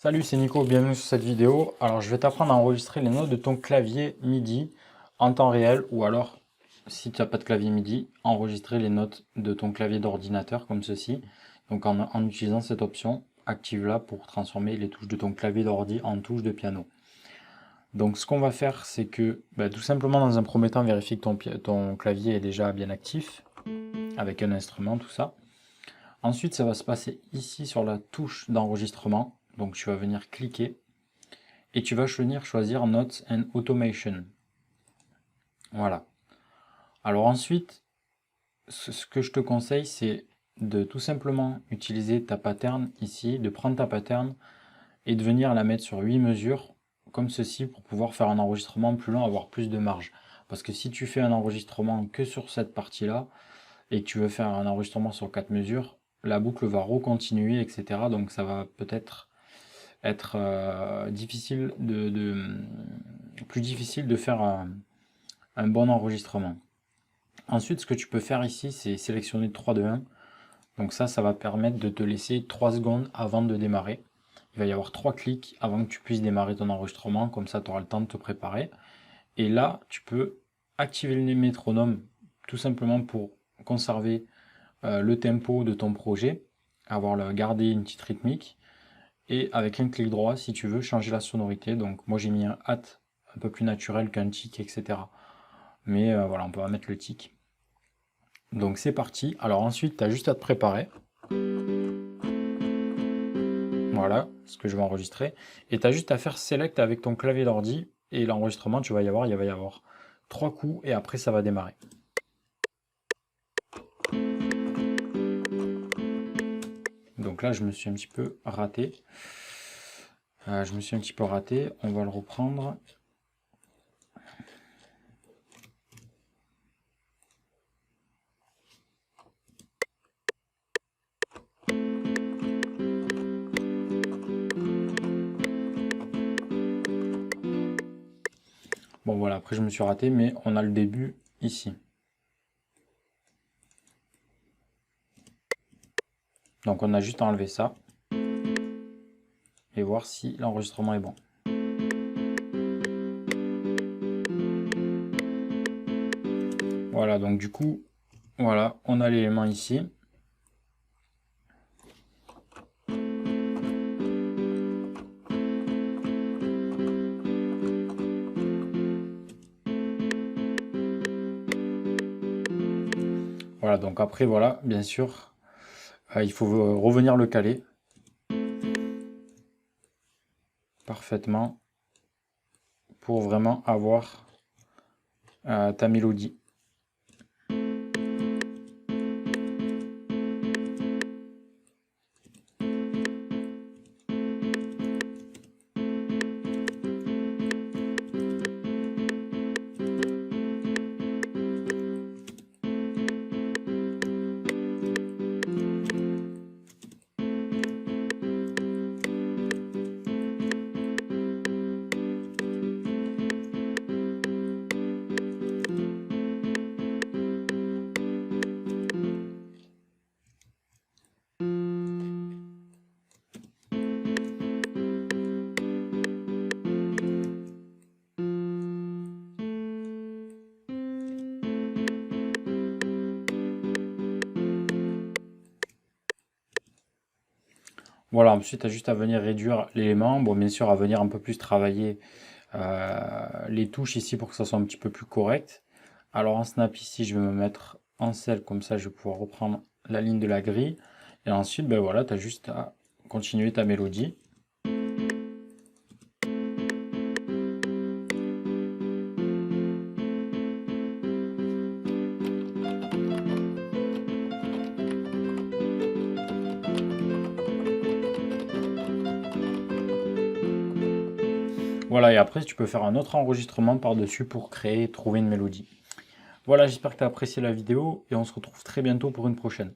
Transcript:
Salut, c'est Nico, bienvenue sur cette vidéo. Alors, je vais t'apprendre à enregistrer les notes de ton clavier MIDI en temps réel, ou alors, si tu n'as pas de clavier MIDI, enregistrer les notes de ton clavier d'ordinateur comme ceci. Donc, en utilisant cette option, active-la pour transformer les touches de ton clavier d'ordi en touches de piano. Donc, ce qu'on va faire, c'est que, tout simplement, dans un premier temps, vérifier que ton clavier est déjà bien actif, avec un instrument, tout ça. Ensuite, ça va se passer ici sur la touche d'enregistrement. Donc tu vas venir cliquer et tu vas venir choisir Notes and Automation. Voilà. Alors ensuite, ce que je te conseille, c'est de tout simplement utiliser ta pattern ici, de prendre ta pattern et de venir la mettre sur 8 mesures, comme ceci, pour pouvoir faire un enregistrement plus long, avoir plus de marge. Parce que si tu fais un enregistrement que sur cette partie-là, et que tu veux faire un enregistrement sur 4 mesures, la boucle va recontinuer, etc. Donc ça va peut-être être plus difficile de faire un bon enregistrement. Ensuite, ce que tu peux faire ici, c'est sélectionner 3, 2, 1. Donc ça va permettre de te laisser 3 secondes avant de démarrer. Il va y avoir 3 clics avant que tu puisses démarrer ton enregistrement, comme ça tu auras le temps de te préparer. Et là, tu peux activer le métronome tout simplement pour conserver le tempo de ton projet, garder une petite rythmique. Et avec un clic droit, si tu veux, changer la sonorité. Donc moi j'ai mis un hâte un peu plus naturel qu'un tic, etc. Mais voilà, on peut mettre le tic. Donc c'est parti. Alors ensuite, tu as juste à te préparer. Voilà ce que je vais enregistrer. Et tu as juste à faire select avec ton clavier d'ordi. Et l'enregistrement, il va y avoir 3 coups et après ça va démarrer. Donc là, je me suis un petit peu raté. On va le reprendre. Bon voilà, après je me suis raté, mais on a le début ici. Donc on a juste à enlever ça et voir si l'enregistrement est bon. Voilà, donc du coup, voilà, on a l'élément ici. Voilà, donc après, voilà, bien sûr, il faut revenir le caler parfaitement pour vraiment avoir ta mélodie. Voilà, ensuite, tu as juste à venir réduire l'élément. Bon, bien sûr, à venir un peu plus travailler les touches ici pour que ça soit un petit peu plus correct. Alors, en snap, ici, je vais me mettre en selle, comme ça, je vais pouvoir reprendre la ligne de la grille. Et ensuite, ben voilà, tu as juste à continuer ta mélodie. Voilà, et après, tu peux faire un autre enregistrement par-dessus pour trouver une mélodie. Voilà, j'espère que tu as apprécié la vidéo et on se retrouve très bientôt pour une prochaine.